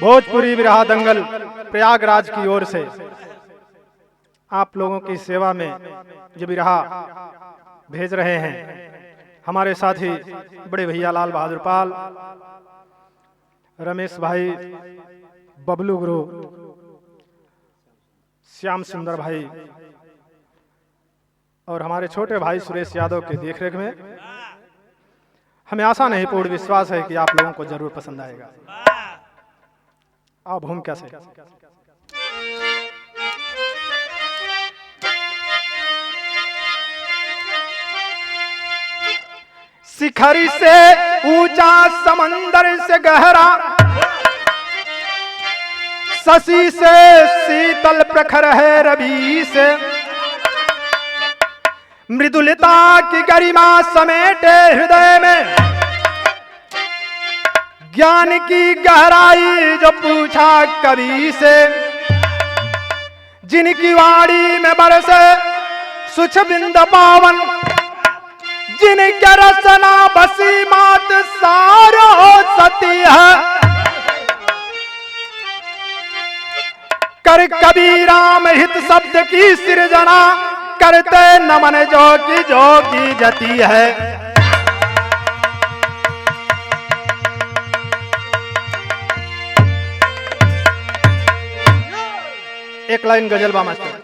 भोजपुरी विरहा दंगल प्रयागराज की ओर से आप लोगों की सेवा में जो विरहा भेज रहे हैं हमारे साथी बड़े भैया लाल बहादुर पाल, रमेश भाई, बबलू गुरु, श्याम सुंदर भाई और हमारे छोटे भाई सुरेश यादव के देखरेख में हमें आशा नहीं पूर्ण विश्वास है कि आप लोगों को जरूर पसंद आएगा। आप हम कैसे शिखरी से ऊंचा समंदर से गहरा, शशि से शीतल प्रखर है रवि से, मृदुलता की गरिमा समेटे हृदय में, ज्ञान की गहराई जो पूछा कवि से, जिनकी वाणी में बरसे सुछ बिंद पावन, जिनके रसना बसी मात सारो सती है, कर कबीराम हित शब्द की सृजना, करते नमन जो की जती है। एक लाइन गजल बा मास्टर।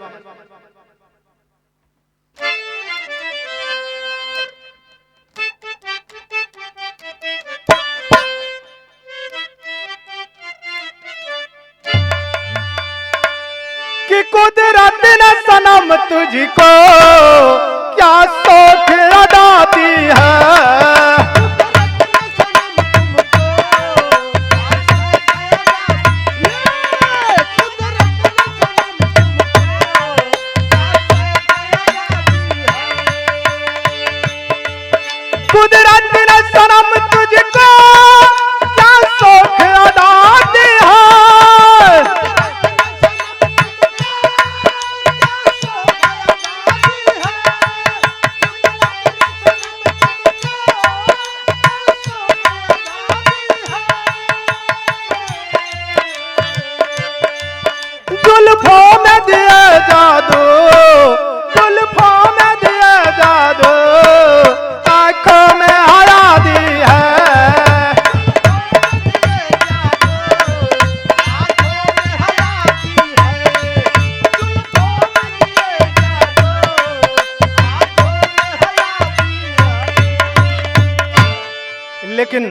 कि कुदरत ने सनम तुझको क्या सोच अदा दी है, कुदरत ने सनम तुझको क्या सोच अदा दी है, जुल्फों में दिए जादू, जुल्फों में दिए जादू, आंखों में हरा दी है, लेकिन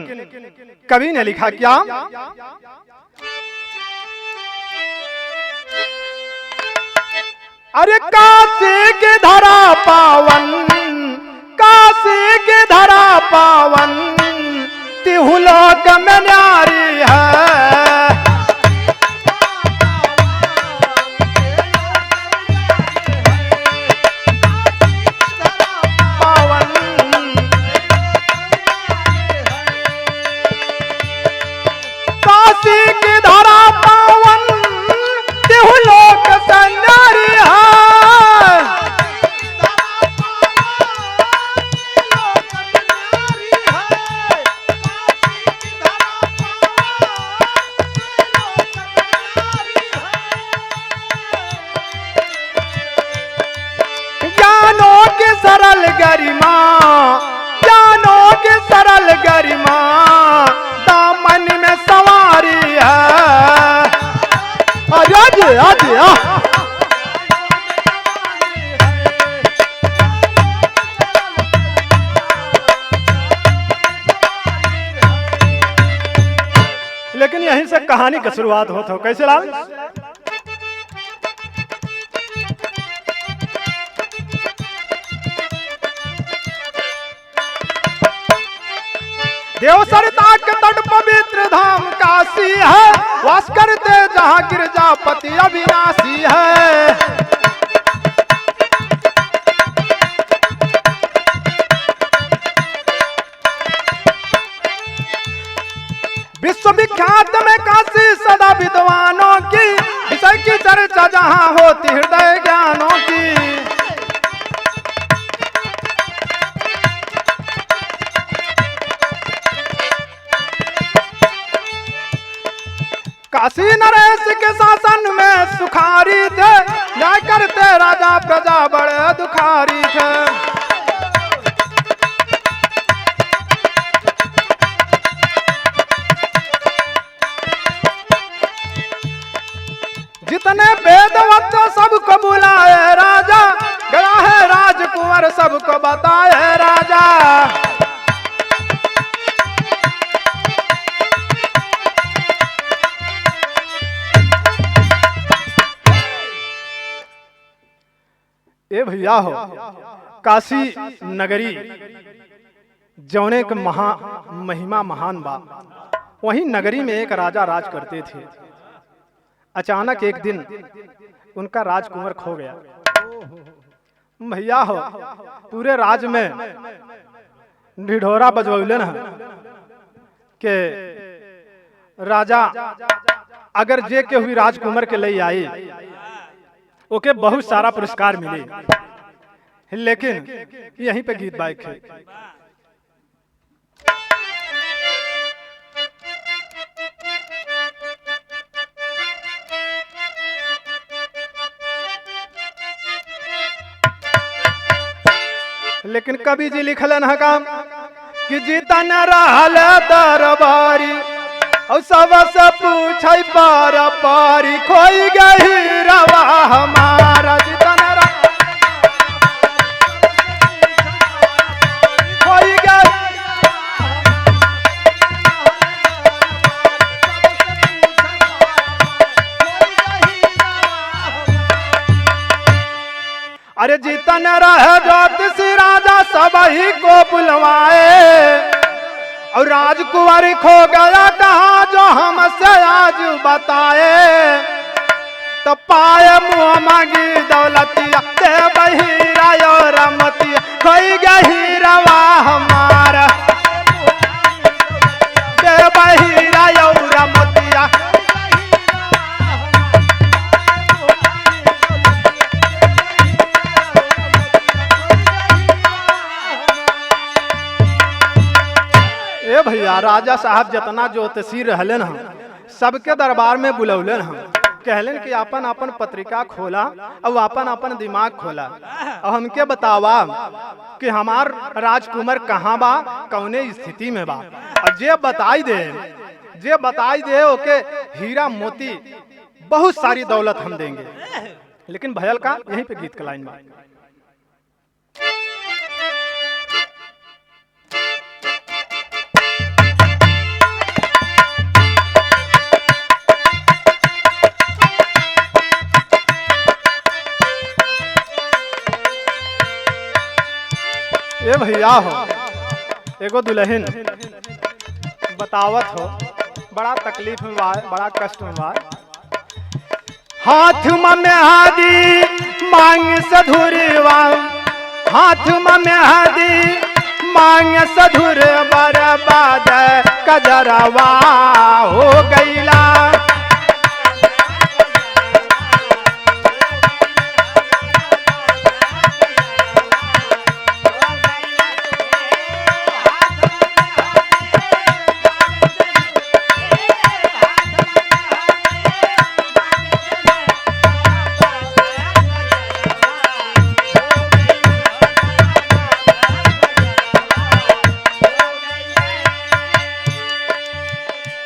कवि ने लिखा क्या, अरे काशी की धरा पावन, काशी की धरा पावन, तिहुलोक में न्यारी है, पावन काशी की धरा पावन, तिहुलोक से न्यारी है, ज्ञानों की सरल गरिमा, ज्ञानों की सरल गरिमा, दामन में सवारी है। लेकिन यहीं से कहानी की शुरुआत होता हो। कैसे लाल? देवसरिता के तट पवित्र धाम काशी है, वास करते जहाँ गिरजापति अविनाशी है, विश्वविख्यात में काशी सदा विद्वानों की, विषय की चर्चा जहाँ होती हृदय ज्ञानों की, प्रजा बड़े दुखारी थे। जितने वेदवत सबको बुलाए राजा, गया है राजकुंवर सबको बताए राजा। ए भैया हो, काशी नगरी जौने के महिमा महान बा, वहीं नगरी में एक राजा राज करते थे। अचानक एक दिन उनका राजकुंवर खो गया। भैया हो, पूरे राज में ढिढोरा बजवौले न के राजा अगर जे के हुई राजकुमार के लिए आई ओके बहुत सारा पुरस्कार मिले। लेकिन यहीं पे गीत बाइक है। लेकिन कवि जी लिखलन है काम कि जीतन रहल दरबारी और सबसे पूछे पार पारी, खोई गई रवा हमारा। जीतन खोई गई। अरे जीतन रहे ज्योतिष राजा सब ही को बुलवाए, और राजकुमारी खो गया कहाँ जो हमसे आज बताए। तो पाए मुँह मांगी दौलतिया दे बहिरा और रमतिया, खोई गई रवा हमारा दे बहिरा और रमतिया। ए भैया, राजा साहब जितना ज्योतिषी रहलन हम सबके दरबार में बुलौलन हम, कहलन कि अपन अपन पत्रिका खोला और अपन अपन दिमाग खोला और हमके बतावा कि हमार राजकुमार कहाँ बा, कौने स्थिति में बा। और जे बताई दे ओके हीरा मोती बहुत सारी दौलत हम देंगे। लेकिन भयल का यहीं पे गीत का लाइन बा। ए भैया हो, एगो दुल्हन बतावत हो बड़ा तकलीफ में बा, बड़ा कष्ट में बा। हाथ में मेहदी मांग सधुरवा, हाथ में मेहदी मांग सधुर बर्बाद कजरवा हो गईला।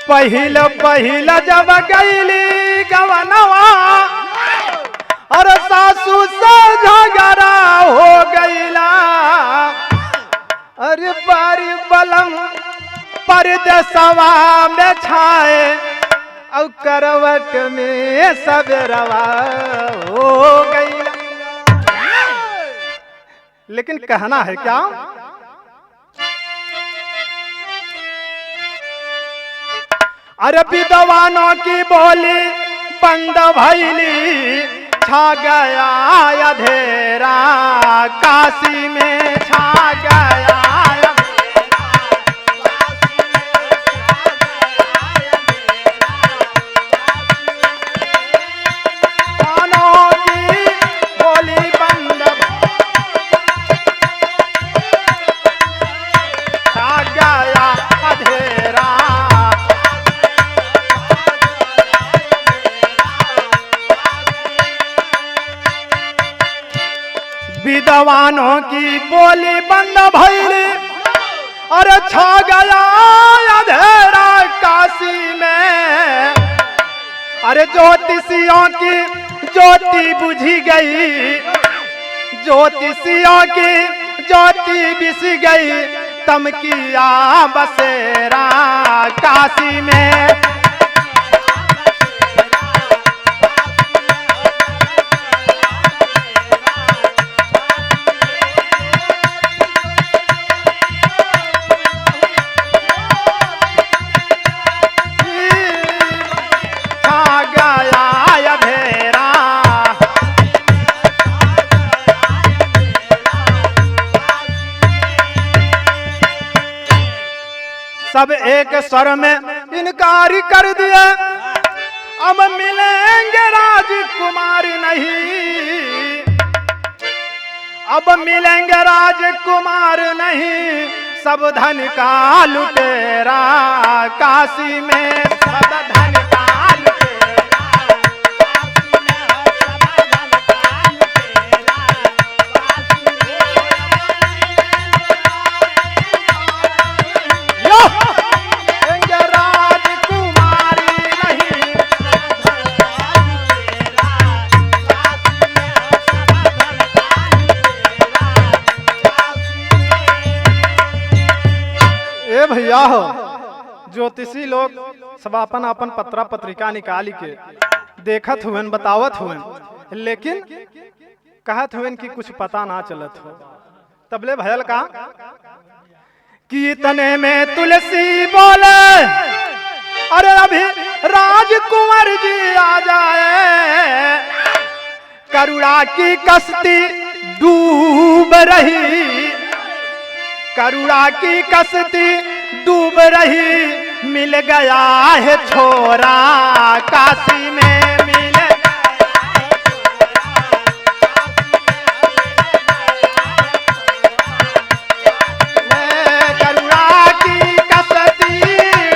पहिल पहिल जब गईली गवनवा, और सासू से झगड़ा हो गईला। अरे बारी बलम परदेसवा में छाए, और करवट में सबेरवा हो गईला। लेकिन कहना है क्या, अरे विद्वानों की बोली बंद भैली, छा गया अंधेरा काशी में, छा गया विद्वानों की बोली बंद, छा गया अंधेरा। विद्वानों की बोली बंद भइली, अरे छा गया अंधेरा काशी में। अरे ज्योतिषियों की ज्योति बुझी गई, ज्योतिषियों की ज्योति बिस गई, तमकिया बसेरा काशी में। सब एक स्वर में इनकार कर दिया, अब मिलेंगे राजकुमार नहीं, अब मिलेंगे राजकुमार नहीं, सब धन का लुटेरा काशी में। सब धन का लुटेरा काशी में, सब धन का लुटेरा काशी में। भैया हो ज्योतिषी लोग सब अपन अपन पत्रा पत्रिका निकाली के देखत हुए बतावत हुए, लेकिन कहत हुए कि कुछ पता ना चलत हो। तबले भयल का कि इतने में तुलसी बोले, अरे अभी राजकुमार जी आ जाए। करुणा की कश्ती डूब रही, करुणा की कश्ती डूब रही, मिल गया है छोरा काशी में। मिल करुणा की कश्ती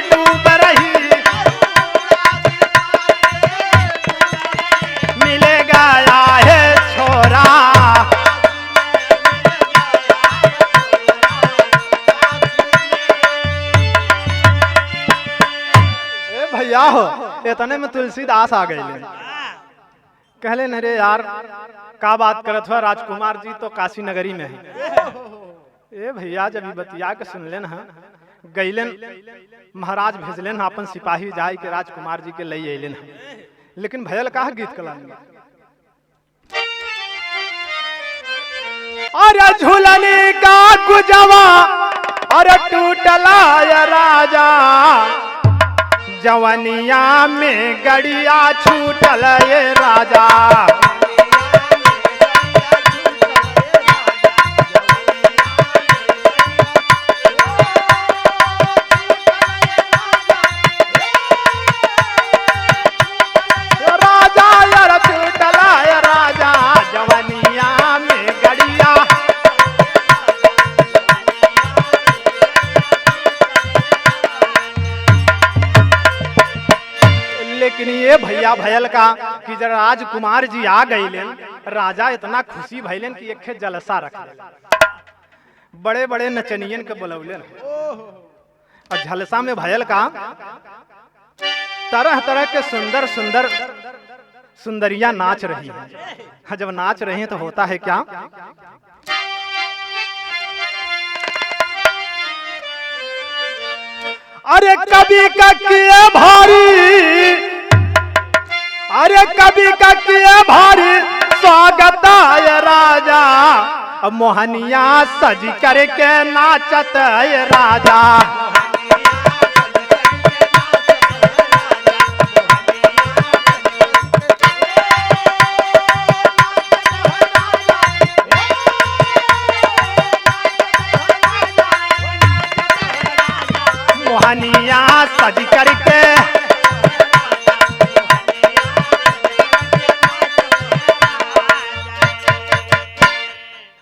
डूब रही, मिल गया है छोरा। भैया हो इतने में तुलसीदास आ गए, कहले अरे यार का बात करत हुआ, राजकुमार जी तो काशी नगरी में है। ए भैया जब बतिया के सुन लेन गईलन, महाराज भेजलेन अपन सिपाही जाय के राजकुमार जी के लई अइलेन, लेकिन भयल का गीत कलाएंगे। अरे झूलनी का गुजवा अरे टूटला या राजा, जवनिया में गड़िया छूटल ये राजा। राजा यार छूटल ये राजा, जवनिया में गड़िया। लेकिन ये भैया भयल का कि जब राजकुमार जी आ गईलेन, राजा इतना खुशी भइलेन कि एक जलसा रख बड़े बड़े नचनियन के बुलौलेन, और झलसा में भयल का तरह तरह के सुंदर सुंदर सुंदरियां नाच रही हैं। जब नाच रही हैं तो होता है क्या, अरे कभी का किए भारी, अरे कभी का किए भारी स्वागत है राजा। अब मोहनिया सज करके नाचत है राजा। मोहनिया सज करके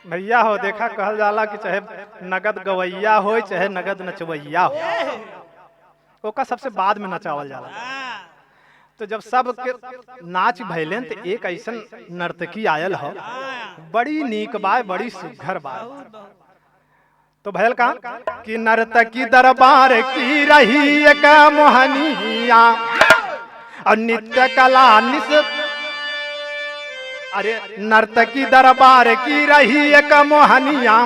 भैया हो देखा कहल जाला कि चाहे नगद गवैया हो चाहे नगद नचवैया हो, ओका सबसे बाद में नचावल जाला। तो जब सब के नाच भैलेन तो एक ऐसा नर्तकी आयल हो, बड़ी नीक बाय, बड़ी सुघर बाय। तो भैल का कि नर्तकी दरबार की रही एक मोहनिया और नित्य कला अरे नर्तकी दरबार की रही एक मोहनिया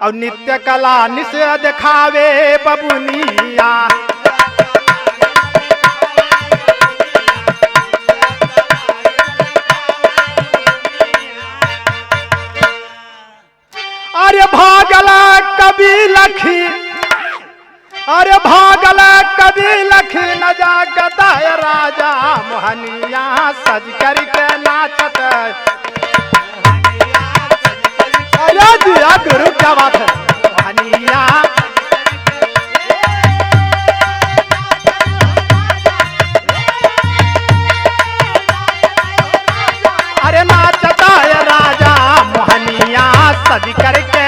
और नित्य कला निस दिखावे बबुनिया। अरे भागला कभी लखी, अरे भागला कभी लखी न जागता है राजा मोहनिया सज करके नाचत। अरे दिया गुरु क्या बात है मोहनिया। अरे नाचता है राजा मोहनिया सज करके।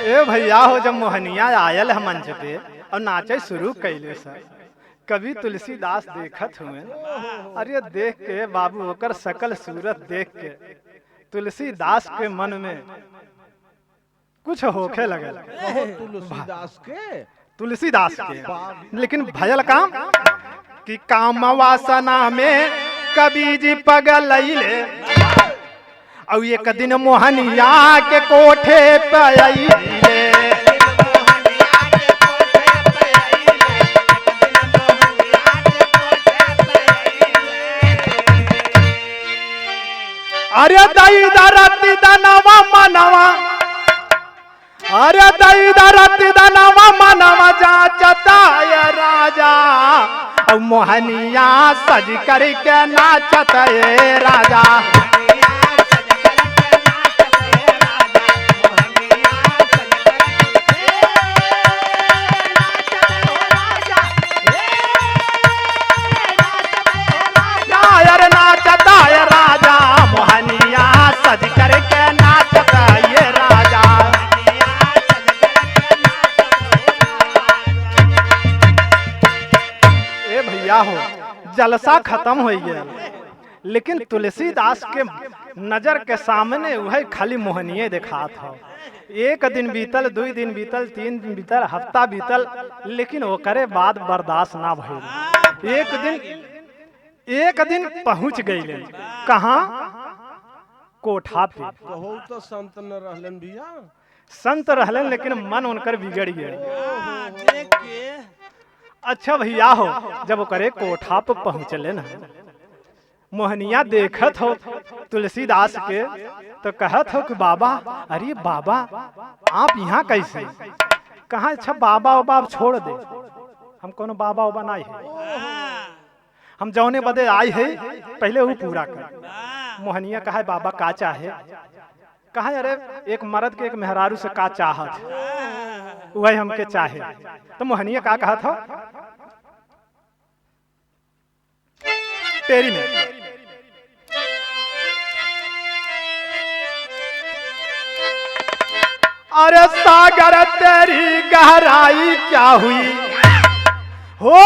ए भैया हो जब मोहनिया आयल है मंच पे और नाचे शुरू कैले सर, कभी तुलसीदास देखत हुए। अरे देख के बाबू होकर सकल सूरत देख के तुलसीदास के मन में कुछ होखे लगे। तुलसीदास के लेकिन भयल काम कि काम वासना में कभी जी पगलैले और एक दिन मोहनिया के कोठे पे आइले। अरे दई दरती दनवा मनवा, अरे दई दरती दनवा मनवा जाचता ये राजा और मोहनिया सज करके नाचत ये राजा। हो जलसा खत्म हो गया, लेकिन तुलसीदास के नजर के सामने वह खाली मोहनिये देखा था। एक दिन बीतल, 2 दिन बीतल, 3 दिन बीतल, हफ्ता बीतल, लेकिन वो करे बाद बर्दाश्त ना भइल। एक दिन पहुंच गई कहाँ? कोठा पे। तो संत न रहलन भैया, संत रहलन लेकिन मन उनकर बिगड़ गया। अच्छा भैया हो जब वो करे कोठा पे पहुंचले ना, मोहनिया देखत हो तुलसीदास के तो कहत हो कि बाबा, अरे बाबा आप यहाँ कैसे? कहा अच्छा बाबा बाबा आप छोड़ दे, हम कोनो बाबा बाबा नहीं है, हम जौने बदे आए है पहले वो पूरा कर। मोहनिया कहा बाबा का चाहे? कहा अरे एक मर्द के एक मेहरारू से का चाहत वही हमके चाहे। तो मोहनिया का कहा था? तेरी में अरे सागर तेरी गहराई क्या हुई हो,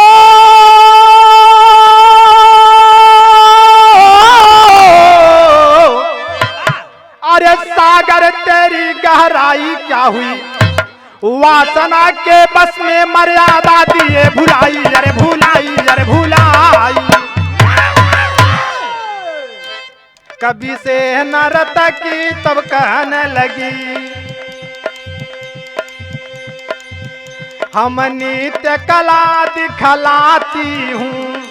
अरे सागर तेरी गहराई क्या हुई, वासना के बस में मर्यादा दिए भुलाई, अरे भुलाई, अरे भुलाई। कभी से नर्तकी तब कहने लगी, हम नित्य कला दिखलाती हूँ,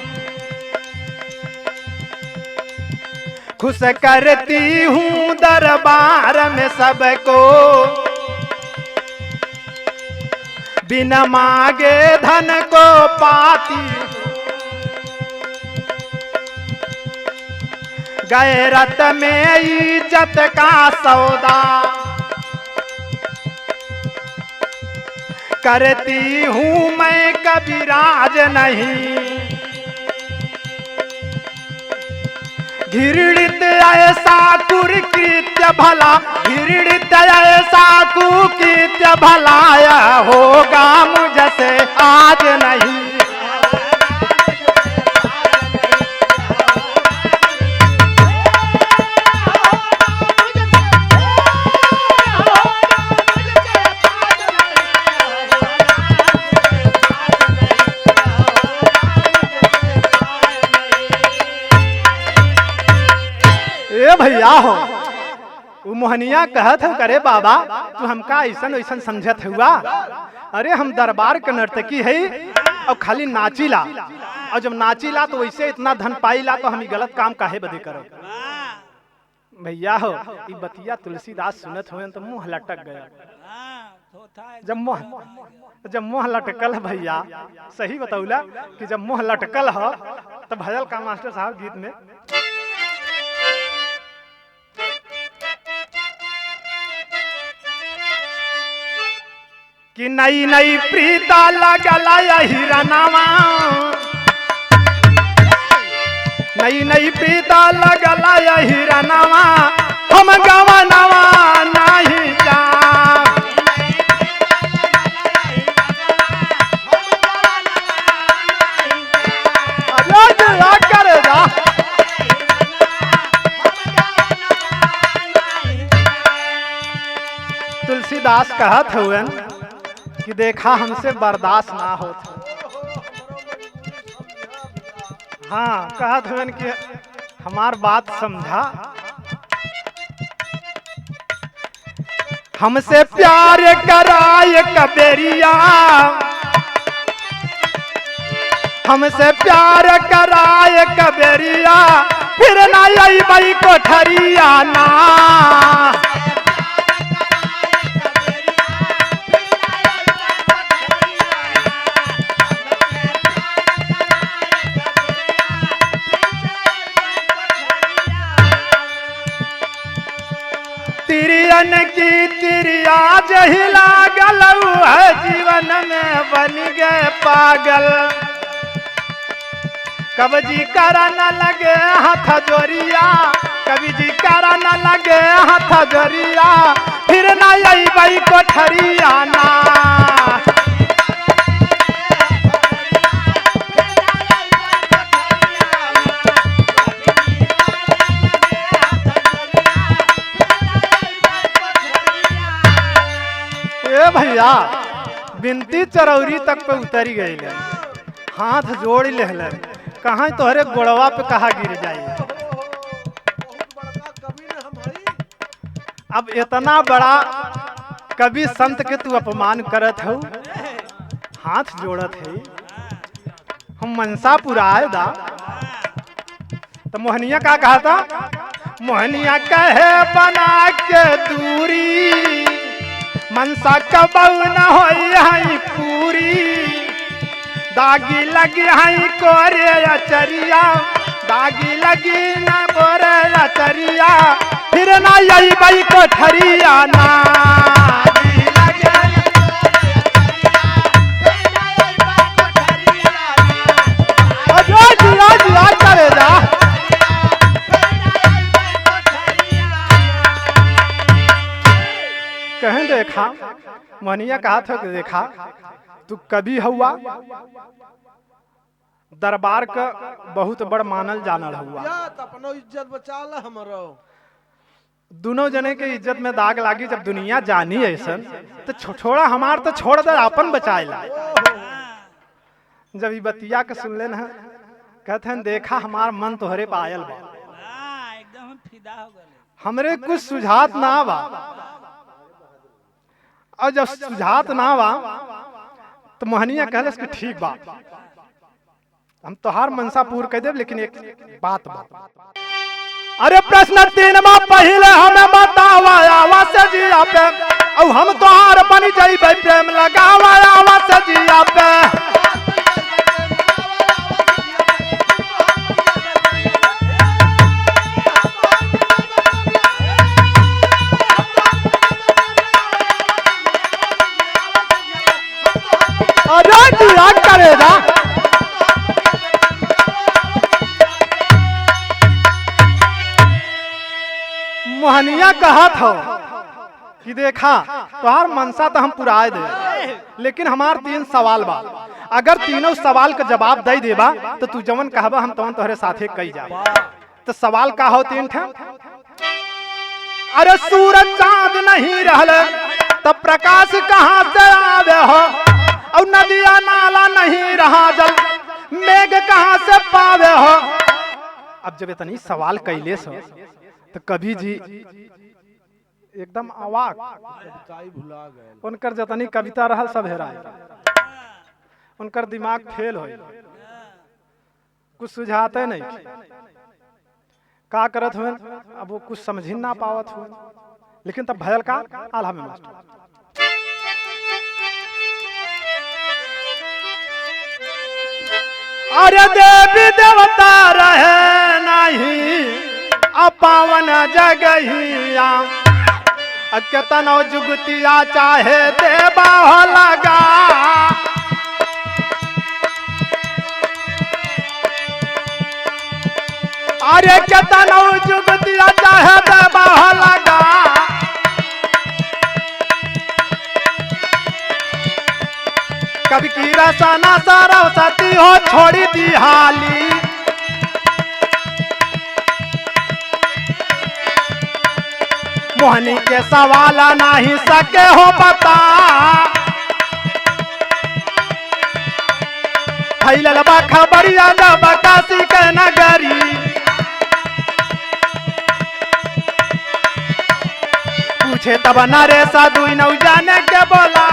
खुश करती हूँ दरबार में सबको, बिना मांगे धन को पाती, गैरत में इज्जत का सौदा, करती हूँ मैं कभी राज नहीं, घृणित ऐसा कुकृत्य भला, घृणित ऐसा कुकृत्य भलाया होगा मुझसे आज नहीं। भैया हो वो मोहनिया कहत हो करे बाबा तू हमका ऐसन ऐसन समझत हुआ। अरे हम दरबार के नर्तकी है और खाली नाचीला, और जब नाचीला तो वैसे इतना धन पाईला तो हम गलत काम काहे बदे करो। भैया हो ये बतिया तुलसीदास सुनत हुए तो मुंह लटक गया। जब मुंह लटकल भैया सही बतौला कि जब मुंह लटकल हो तो भजल का मास्टर साहब गीत में कि नई नई प्रीता लगला हिरनावा, नई नई प्रीता लगला हिरनावा, हम गवनवा नहीं जा। करे जा तुलसीदास कहत हुए कि देखा हमसे बर्दाश्त ना हो। हाँ कहत हुए कि हमार बात समझा, हमसे प्यार कराए कबेरिया, हमसे प्यार कराए कबेरिया, फिर ना यही बई कोठरिया ना। तिरियन की तिरिया जहिला गलऊ है, जीवन में बन गए पागल। कब जी करा न लगे हाथ जोरिया, कभी जी करा न लगे हाथ जोरिया, फिर ना यही बई कोठरिया ना। भैया बिनती चरौरी तक पे उतरी गई, हाथ जोड़ ले कहाँ तोहरे गोड़वा पे कहा गिर जाए। अब इतना बड़ा कवि संत के तू अपमान करत हो, हाथ जोड़त है। हम मनसा पुराए दा तो मोहनिया का कहा था, मोहनिया कहे बना के दूरी, मनसा कबऊ न हो पूरी, दागी लगी हई कोरे अचरिया, दागी लगी न कोरे अचरिया, फिर ना यही बई कोठरिया ना। करे जा कहें देखा मोहनिया कहा था कि देखा तू कभी हुआ दरबार का बहुत बड़ मानल जानल हुआ, अपनो इज्जत बचा ला हमरो। दोनों जने के इज्जत में दाग लागी जब दुनिया जानी ऐसा तो छोड़ा हमार तो छोड़ दे अपन बचाएला। जब ये बतिया के सुन ले ना कहते हैं देखा हमार मन तोहरे पायल बा, एकदम फिदा हो गए, हमरे कुछ सुझात ना बा, और जब सुझात ना बा तो मोहनिया कहलस कि ठीक बा हम तोहार मनसा पूर्ण कर देव, लेकिन एक बात बा। अरे प्रश्न 3 पहले हमें बतावा आवास जिया पे, और हम तोहार बन जाइबे प्रेम लगावा आवास जिया पे। अरे दिया करेगा मोहनिया कहा था कि देखा तुहार मनसा तो हम पुराए दे, लेकिन हमार 3 सवाल बा। अगर तीनों सवाल का जवाब दे देबा तो तू जवन कहबा हम तवन तोहरे साथे कई जा। तो सवाल का हो 3 ठे। अरे सूरज चांद नहीं रहल तब प्रकाश कहाँ से आवे हो, और नदिया नाला नहीं रहा जल मेघ कहाँ से पावे हो। अब जब इतनी सवाल कैले सो तो कवि जी एकदम अवाक, भुला गए। उनकर जतनी कविता रहल सब हेराए, उनकर दिमाग फेल हो, कुछ सुझाते नहीं का करत हुए। अब वो कुछ समझ ही ना पावत हुए, लेकिन तब भयल का आल्हा में मास्टर। अरे देवी देवता रहे नहीं अपावन जगहिया, केतनो जुगतिया चाहे देवा हो लगा। अरे केतनो जुगतिया चाहे देवा हो लगा। कभी की रसना सरस्वती हो छोड़ी दी हाली, मोहनी के सवाल नहीं सके हो बता। फैलल बा खबरिया जब काशी के नगरी, पूछे तब नरेश दुई नौ जाने के बोला।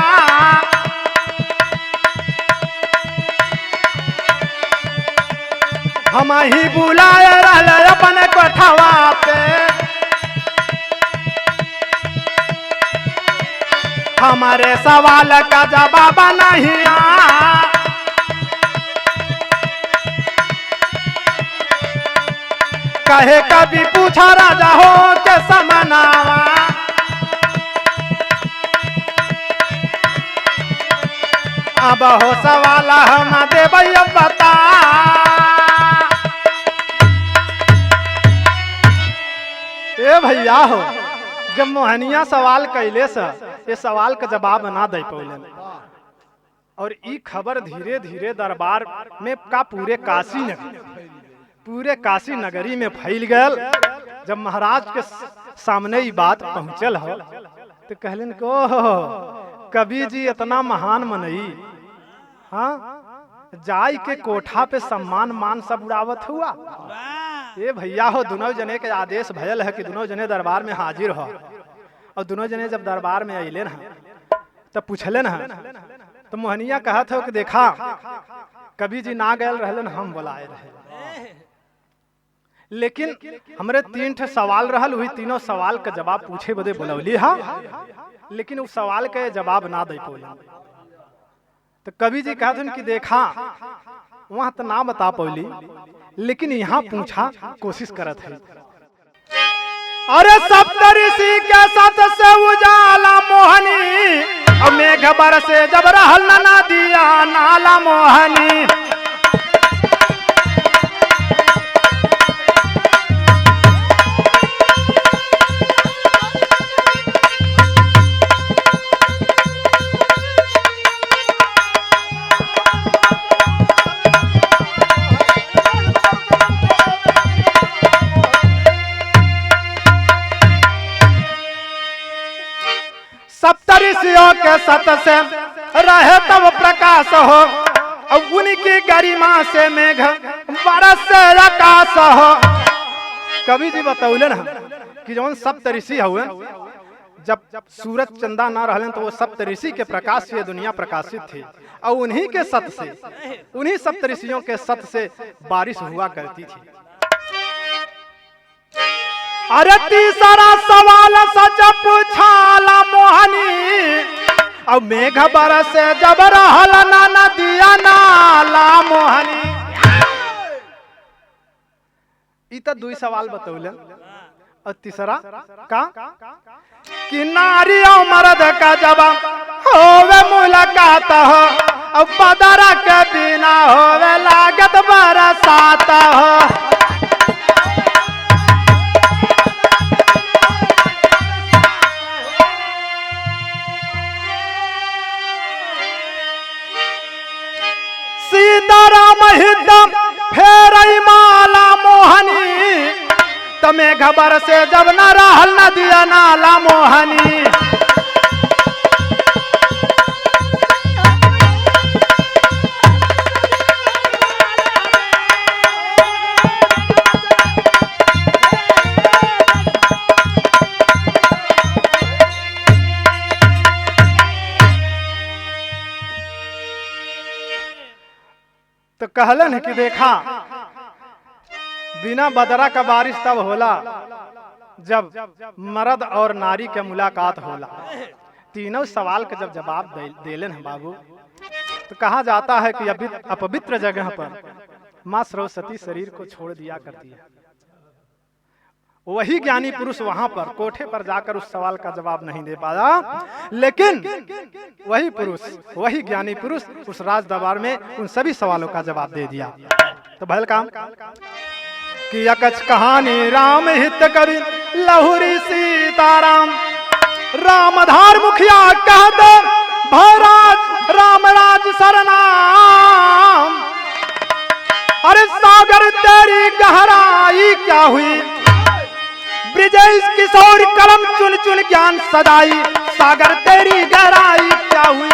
हम ही बुलाए रहले अपने कोठवा पे, हमारे सवाल का जवाब नहीं आ। कहे कभी पूछा राजा हो के समनावा, अब हो सवाल हम देबै बता। ए भैया हो, जब मोहनिया सवाल कैले से ये सवाल का जवाब ना दे पौले, और ई खबर धीरे धीरे दरबार में का पूरे काशी नगरी में फैल गल। जब महाराज के सामने ये बात पहुंचल हो तो कहलन को कवि जी इतना महान मनई, हाँ जाय के कोठा पे सम्मान मान सब उड़ावत हुआ। ये भैया हो, दोनों जने के आदेश भयल है कि दोनों जने दरबार में हाजिर हो, और दोनों जने जब दरबार में अइले ना तब पूछले ना, तो मोहनिया कहत हो कि देखा कवि जी ना गए रहलन, हम बुलाए रहे, लेकिन हमरे 3 ठे सवाल रहल, वही तीनों सवाल का जवाब पूछे बदे बुलौली हा, लेकिन उस सवाल के जवाब ना दे पौले। तो कवि जी कहते कि देखा वहां तो ना बता पौली, लेकिन यहाँ पूछा कोशिश करत है। अरे सप्तऋषि के साथ से उजाला मोहनी, और मेघ बरसे जब रहल ना दिया नाला मोहनी। सप्तऋषियों के सत से रहे तब प्रकाश हो, और उनकी गरिमा से मेघ बरस से आकाश हो। कवि जी बतौले ना कि जौन सप्तऋषि हुए, जब सूरज चंदा ना रहलन तो वो सप्तऋषि के प्रकाश से दुनिया प्रकाशित थी, और उन्हीं के सत से, उन्हीं सप्तऋषियों के सत से बारिश हुआ करती थी। अरे तीसरा सवाल सच पूछाला मोहनी, और मेघ बरसे जब रहल ना नदिया नाला मोहनी। ई तो 2 सवाल बतौले, और तीसरा का कि नारी और मर्द का जवाब होवे मुलाकात हो, और बदरा के बिना होवे लागत बरसात हो। मेघ बरसे जब न रहल नदिया नाला मोहनी। तो कहलन कि देखा बिना बदरा का बारिश तब होला जब मर्द और नारी के मुलाकात होला। तीनों सवाल का जब जवाब देलन है बाबू, तो कहा जाता है कि अपवित्र जगह पर माँ सरस्वती शरीर को छोड़ दिया करती है। वही ज्ञानी पुरुष वहां पर कोठे पर जाकर उस सवाल का जवाब नहीं दे पाया, लेकिन वही पुरुष, वही ज्ञानी पुरुष उस राज दरबार में उन सभी सवालों का जवाब दे दिया। तो भल काम कि अकच कहानी राम हित कवि लहुरी सीताराम। रामधार मुखिया कहते भराज रामराज सरनाम। अरे सागर तेरी गहराई क्या हुई, ब्रिजेश किशोर कलम चुन चुन ज्ञान सदाई। सागर तेरी गहराई क्या हुई,